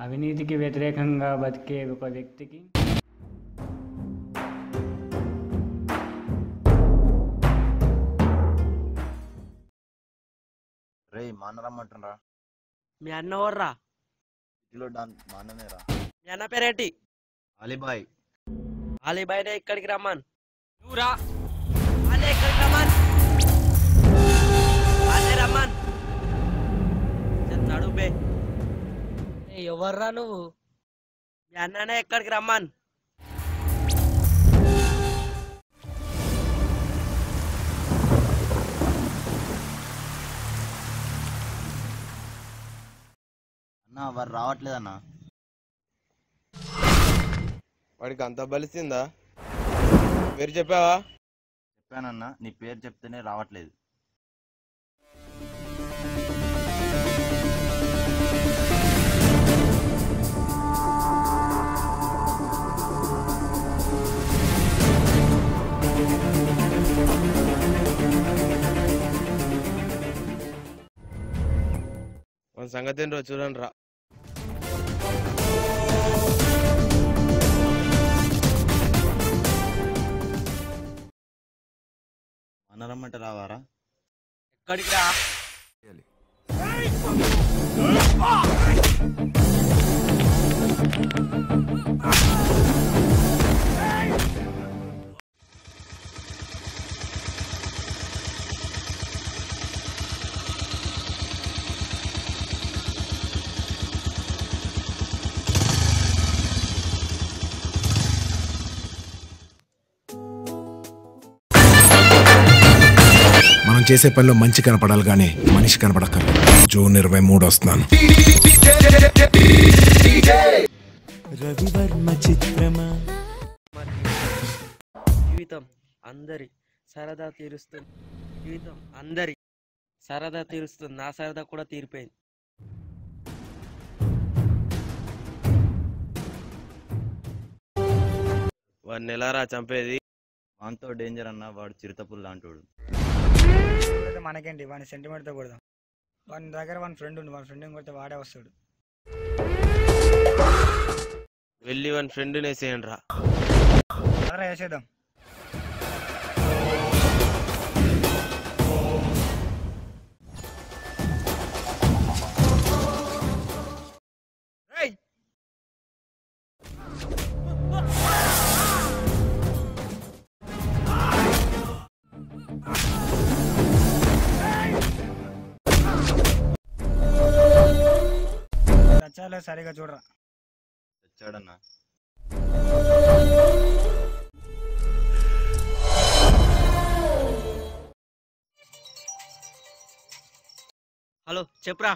అవినీతికి వ్యతిరేకంగా బతికే ఒక వ్యక్తికి రే మా అన్న రమ్మంటురా. మీ అన్న ఎవర్రా? మా అన్ననేరా. మీ అన్న పేరేంటి? అలీబాయ్. అలీబాయ్నే ఇక్కడికి రమ్మన్. నువ్వు రా. అలే ఇక్కడికి రమ్మన్. అలే రమ్మన్. నడుబే. ఎవర్రా నువ్వు? మీ అన్ననే ఇక్కడికి రమ్మన్. అన్న వారు రావట్లేదన్నా. వాడికి అంత బలిసిందా? పేరు చెప్పావా? చెప్పానన్నా, నీ పేరు చెప్తేనే రావట్లేదు. మన సంగతి ఏంటో చూడండి రా. అన్న రమ్మంటే రావారా? ఎక్కడికి రా? మనం చేసే పనిలో మంచి కనపడాలి కానీ మనిషి కనపడక్కర్లేదు. జూన్ 23 వస్తున్నాను. రవివర్మ చిత్రమా. జీవితం అందరి సరదా తీరుస్తుంది. జీవితం అందరి సరదా తీరుస్తుంది. నా సరదా కూడా తీరిపోయింది. వాడిని ఎలారా చంపేది? వాంతో డేంజర్ అన్న, వాడు చిరుతపుల్ లాంటోడు. మనకేంటి, వాడిని సెంటిమెంట్తో కొడదాం. వాని దగ్గర వాని ఫ్రెండ్ ఉంది, వాని ఫ్రెండ్ కొడితే వాడే వస్తాడు. వెళ్ళి వాని ఫ్రెండ్ వేసేయండి రా. అలా వేసేద్దాం. చాలా సరిగా చూడరా. తెచ్చాడన్నా. హలో చెప్పురా.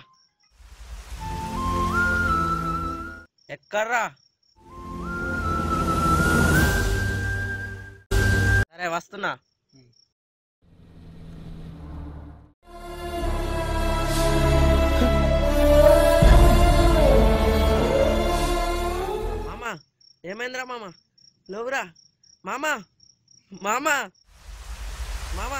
ఎక్కడ్రా? సరే వస్తున్నా. ఏమైందిరా మామ? లోగురా మామ. మామ మామ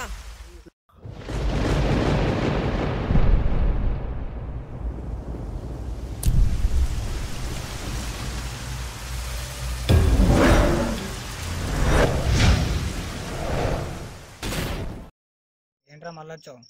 ఏంట్రా మళ్ళీ వచ్చావు?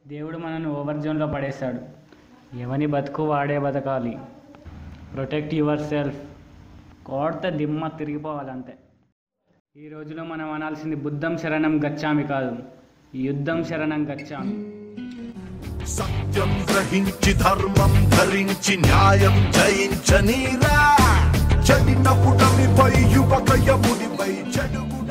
దేవుడు మనల్ని ఓవర్ జోన్లో పడేశాడు. ఎవని బతుకు వాడే బతకాలి. Protect your self. కోడితే దిమ్మ తిరిగిపోవాలంతే. ఈ రోజులో మనం అనాల్సింది బుద్ధం శరణం గచ్చామి కాదు, యుద్ధం శరణం గచ్చామి. సత్యం గ్రహించి ధర్మం ధరించి న్యాయం జయించనీరా. చెడిన పుటమిపై యువక యమునిపై చెడుగు